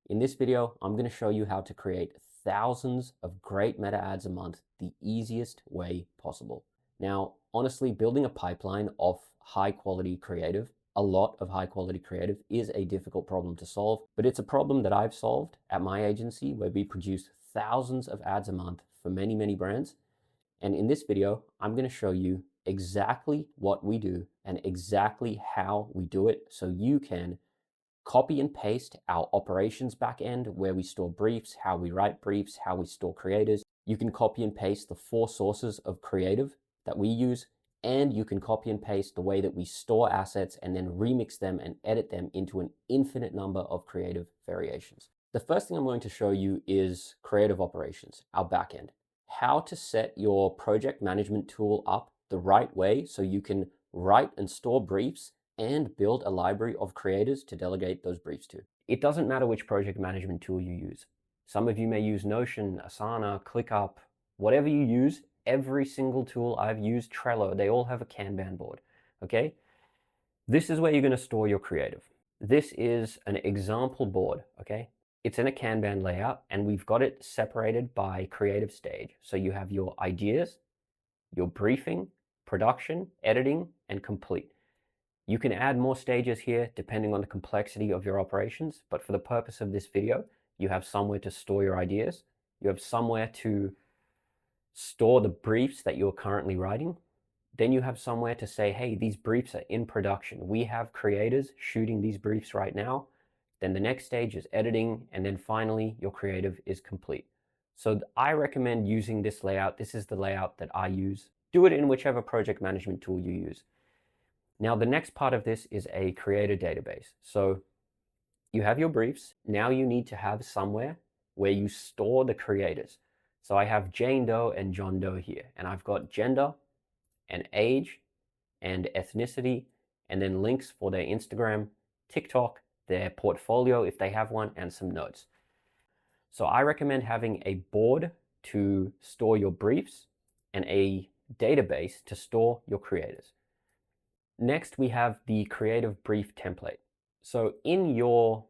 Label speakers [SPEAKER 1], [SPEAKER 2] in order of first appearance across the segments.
[SPEAKER 1] In this video, I'm going to show you how to create thousands of great meta ads a month the easiest way possible. Now, honestly, building a pipeline of high quality creative, a lot of high quality creative, is a difficult problem to solve, but it's a problem that I've solved at my agency where we produce thousands of ads a month for many, many brands. And in this video, I'm going to show you exactly what we do and exactly how we do it so you can copy and paste our operations backend where we store briefs, how we write briefs, how we store creators. You can copy and paste the 4 sources of creative that we use, and you can copy and paste the way that we store assets and then remix them and edit them into an infinite number of creative variations. The first thing I'm going to show you is creative operations, our backend. How to set your project management tool up the right way so you can write and store briefs and build a library of creators to delegate those briefs to. It doesn't matter which project management tool you use. Some of you may use Notion, Asana, ClickUp, whatever you use. Every single tool I've used, Trello, they all have a Kanban board, okay? This is where you're gonna store your creative. This is an example board, okay? It's in a Kanban layout and we've got it separated by creative stage. So you have your ideas, your briefing, production, editing, and complete. You can add more stages here depending on the complexity of your operations, but for the purpose of this video, you have somewhere to store your ideas. You have somewhere to store the briefs that you're currently writing. Then you have somewhere to say, hey, these briefs are in production. We have creators shooting these briefs right now. Then the next stage is editing, and then finally your creative is complete. So I recommend using this layout. This is the layout that I use. Do it in whichever project management tool you use. Now, the next part of this is a creator database. So you have your briefs. Now you need to have somewhere where you store the creators. So I have Jane Doe and John Doe here, and I've got gender and age and ethnicity, and then links for their Instagram, TikTok, their portfolio if they have one, and some notes. So I recommend having a board to store your briefs and a database to store your creators. Next, we have the creative brief template. So in your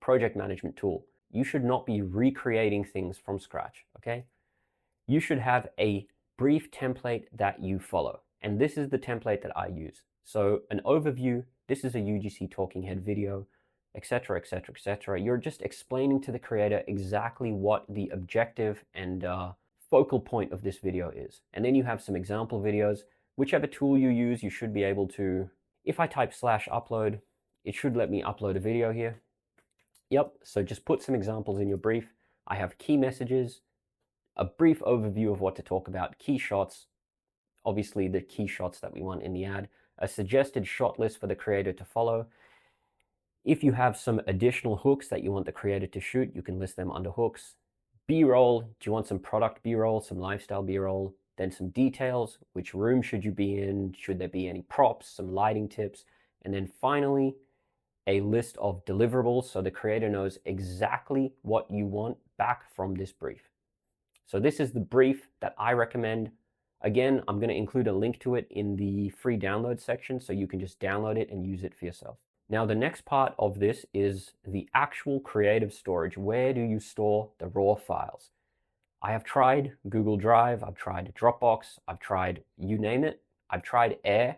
[SPEAKER 1] project management tool, you should not be recreating things from scratch, okay? You should have a brief template that you follow. And this is the template that I use. So an overview, this is a UGC talking head video, etc., etc., etc. You're just explaining to the creator exactly what the objective and focal point of this video is. And then you have some example videos. Whichever tool you use, you should be able to, if I type /upload, it should let me upload a video here. Yep, so just put some examples in your brief. I have key messages, a brief overview of what to talk about, key shots, obviously the key shots that we want in the ad, a suggested shot list for the creator to follow. If you have some additional hooks that you want the creator to shoot, you can list them under hooks. B-roll, do you want some product B-roll, some lifestyle B-roll? Then some details, which room should you be in? Should there be any props, some lighting tips? And then finally, a list of deliverables so the creator knows exactly what you want back from this brief. So this is the brief that I recommend. Again, I'm going to include a link to it in the free download section so you can just download it and use it for yourself. Now, the next part of this is the actual creative storage. Where do you store the raw files? I have tried Google Drive, I've tried Dropbox, I've tried you name it. I've tried Air.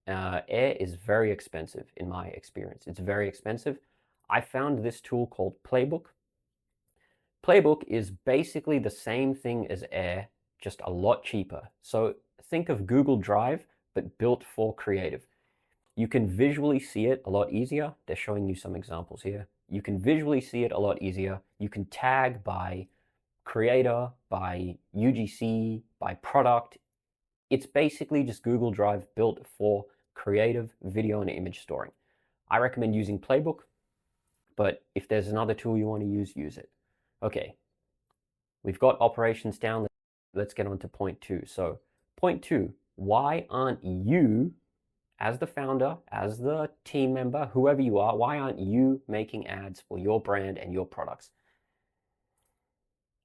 [SPEAKER 1] Air is very expensive in my experience. It's very expensive. I found this tool called Playbook. Playbook is basically the same thing as Air, just a lot cheaper. So think of Google Drive, but built for creative. You can visually see it a lot easier. They're showing you some examples here. You can visually see it a lot easier. You can tag by creator, by UGC, by product. It's basically just Google Drive built for creative video and image storing. I recommend using Playbook, but if there's another tool you want to use it. Okay, we've got operations down. Let's get on to point 2. So point 2, why aren't you, as the founder, as the team member, whoever you are, why aren't you making ads for your brand and your products?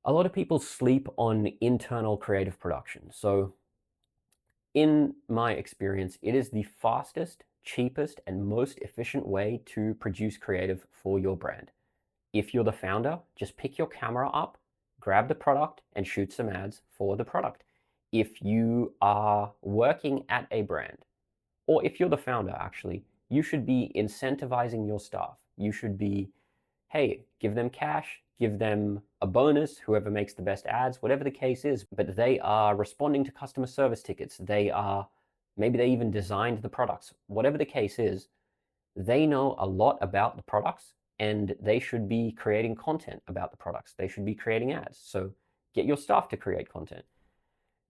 [SPEAKER 1] A lot of people sleep on internal creative production. So in my experience, it is the fastest, cheapest, and most efficient way to produce creative for your brand. If you're the founder, just pick your camera up, grab the product, and shoot some ads for the product. If you are working at a brand, or if you're the founder, actually, you should be incentivizing your staff. You should be, hey, give them cash, give them a bonus, whoever makes the best ads, whatever the case is, but they are responding to customer service tickets. Maybe they even designed the products. Whatever the case is, they know a lot about the products and they should be creating content about the products. They should be creating ads. So get your staff to create content.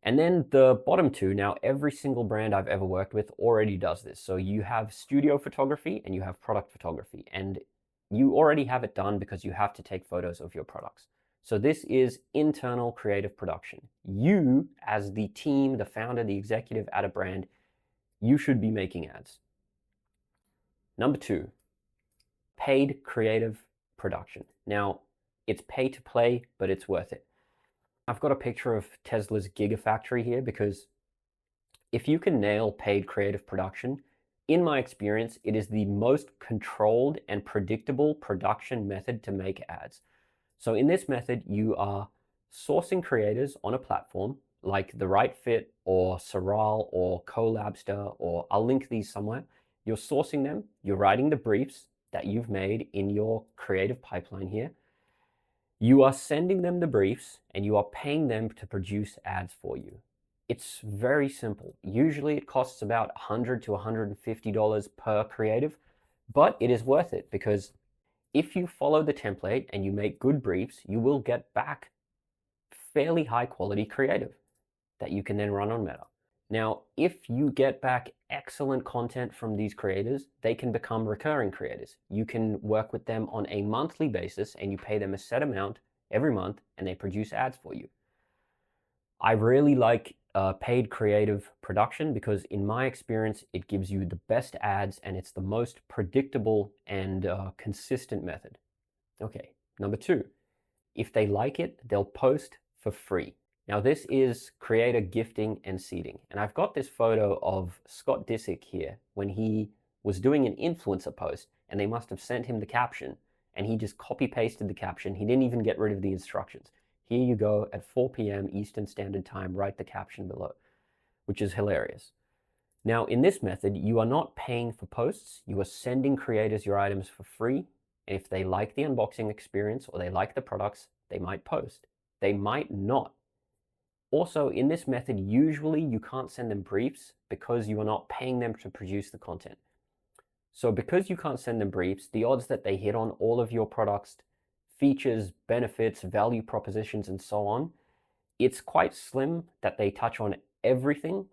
[SPEAKER 1] And then the bottom two, now every single brand I've ever worked with already does this. So you have studio photography and you have product photography, and you already have it done because you have to take photos of your products. So this is internal creative production. You, as the team, the founder, the executive at a brand, you should be making ads. Number two, paid creative production. Now, it's pay to play, but it's worth it. I've got a picture of Tesla's Gigafactory here because if you can nail paid creative production, in my experience, it is the most controlled and predictable production method to make ads. So in this method, you are sourcing creators on a platform like The Right Fit or Soral or Collabster, or I'll link these somewhere. You're sourcing them, you're writing the briefs that you've made in your creative pipeline here. You are sending them the briefs and you are paying them to produce ads for you. It's very simple. Usually it costs about $100 to $150 per creative, but it is worth it because if you follow the template and you make good briefs, you will get back fairly high quality creative that you can then run on Meta. Now, if you get back excellent content from these creators, they can become recurring creators. You can work with them on a monthly basis and you pay them a set amount every month and they produce ads for you. I really like paid creative production because in my experience, it gives you the best ads and it's the most predictable and consistent method. Okay, number two, if they like it, they'll post for free. Now this is creator gifting and seeding. And I've got this photo of Scott Disick here when he was doing an influencer post and they must have sent him the caption and he just copy pasted the caption. He didn't even get rid of the instructions. Here you go at 4 p.m. Eastern Standard Time, write the caption below, which is hilarious. Now in this method, you are not paying for posts. You are sending creators your items for free. And if they like the unboxing experience or they like the products, they might post. They might not. Also, in this method, usually you can't send them briefs because you are not paying them to produce the content. So because you can't send them briefs, the odds that they hit on all of your products, features, benefits, value propositions, and so on, it's quite slim that they touch on everything.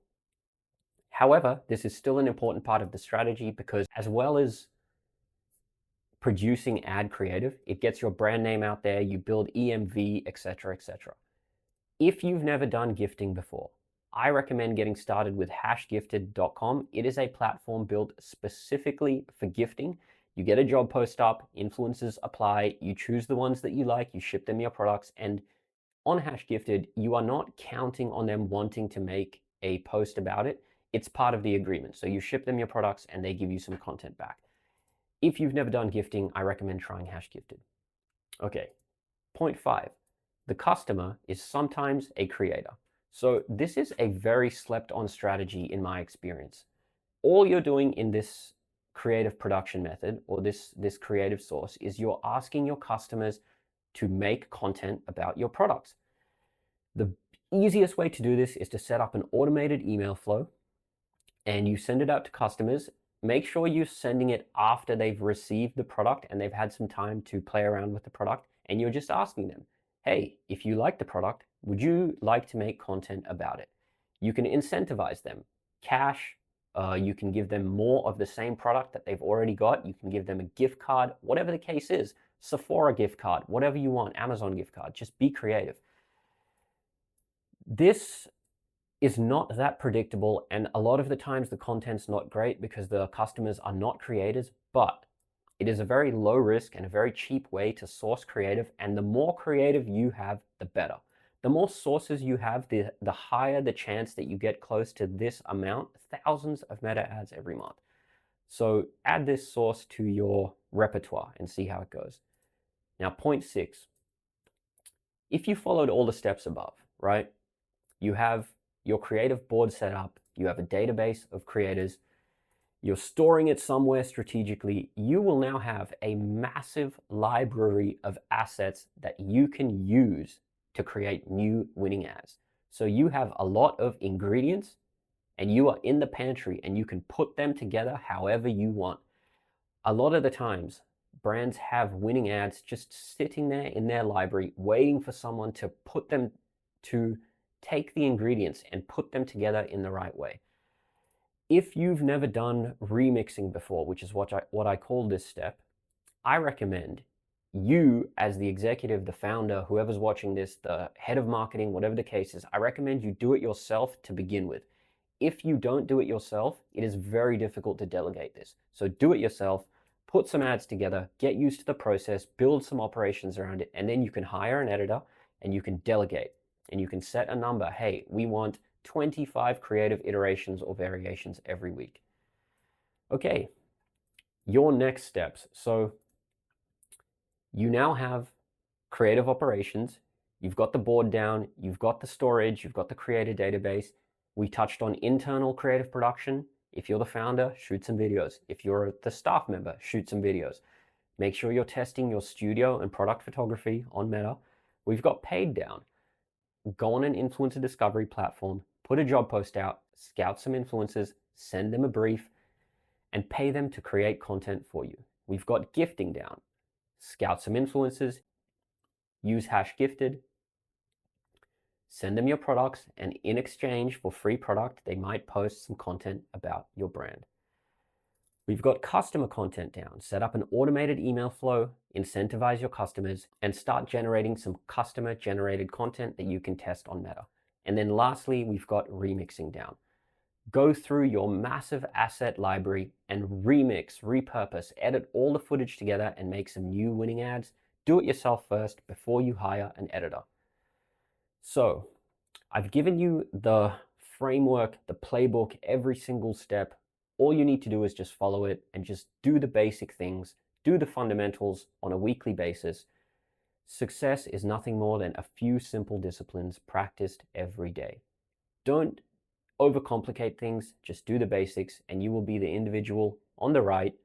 [SPEAKER 1] However, this is still an important part of the strategy because as well as producing ad creative, it gets your brand name out there, you build EMV, etc., etc. If you've never done gifting before, I recommend getting started with hashgifted.com. It is a platform built specifically for gifting. You get a job post up, influencers apply, you choose the ones that you like, you ship them your products, and on HashGifted, you are not counting on them wanting to make a post about it. It's part of the agreement. So you ship them your products and they give you some content back. If you've never done gifting, I recommend trying HashGifted. Okay, point 5. The customer is sometimes a creator. So this is a very slept on strategy in my experience. All you're doing in this creative production method or this creative source is you're asking your customers to make content about your products. The easiest way to do this is to set up an automated email flow and you send it out to customers. Make sure you're sending it after they've received the product and they've had some time to play around with the product, and you're just asking them, hey, if you like the product, would you like to make content about it? You can incentivize them. Cash, you can give them more of the same product that they've already got. You can give them a gift card, whatever the case is. Sephora gift card, whatever you want, Amazon gift card. Just be creative. This is not that predictable, and a lot of the times the content's not great because the customers are not creators, but it is a very low risk and a very cheap way to source creative, and the more creative you have, the better. The more sources you have, the higher the chance that you get close to this amount, thousands of meta ads every month. So add this source to your repertoire and see how it goes. Now, point 6, if you followed all the steps above, right? You have your creative board set up, you have a database of creators, you're storing it somewhere strategically, you will now have a massive library of assets that you can use to create new winning ads. So you have a lot of ingredients and you are in the pantry and you can put them together however you want. A lot of the times, brands have winning ads just sitting there in their library waiting for someone to put them to take the ingredients and put them together in the right way. If you've never done remixing before, which is what I call this step, I recommend you, as the executive, the founder, whoever's watching this, the head of marketing, whatever the case is, I recommend you do it yourself to begin with. If you don't do it yourself, it is very difficult to delegate this. So do it yourself, put some ads together, get used to the process, build some operations around it, and then you can hire an editor and you can delegate and you can set a number. Hey, we want 25 creative iterations or variations every week. Okay, your next steps. So you now have creative operations, you've got the board down, you've got the storage, you've got the creator database. We touched on internal creative production. If you're the founder, shoot some videos. If you're the staff member, shoot some videos. Make sure you're testing your studio and product photography on Meta. We've got paid down. Go on an influencer discovery platform, put a job post out, scout some influencers, send them a brief, and pay them to create content for you. We've got gifting down. Scout some influencers, use #gifted, send them your products, and in exchange for free product, they might post some content about your brand. We've got customer content down. Set up an automated email flow, incentivize your customers, and start generating some customer generated content that you can test on Meta. And then lastly, we've got remixing down. Go through your massive asset library and remix, repurpose, edit all the footage together and make some new winning ads. Do it yourself first before you hire an editor. So I've given you the framework, the playbook, every single step. All you need to do is just follow it and just do the basic things, do the fundamentals on a weekly basis. Success is nothing more than a few simple disciplines practiced every day. Don't overcomplicate things, just do the basics, and you will be the individual on the right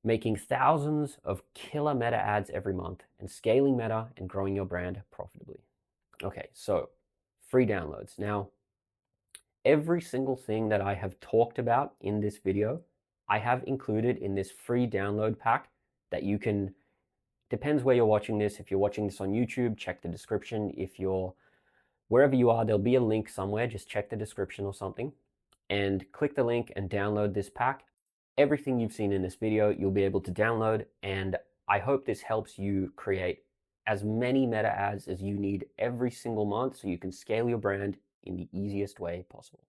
[SPEAKER 1] making thousands of killer Meta ads every month and scaling Meta and growing your brand profitably. Okay, so free downloads. Now, every single thing that I have talked about in this video, I have included in this free download pack that you can, depends where you're watching this. If you're watching this on YouTube, check the description. If you're wherever you are, there'll be a link somewhere. Just check the description or something and click the link and download this pack. Everything you've seen in this video, you'll be able to download. And I hope this helps you create as many Meta ads as you need every single month so you can scale your brand in the easiest way possible.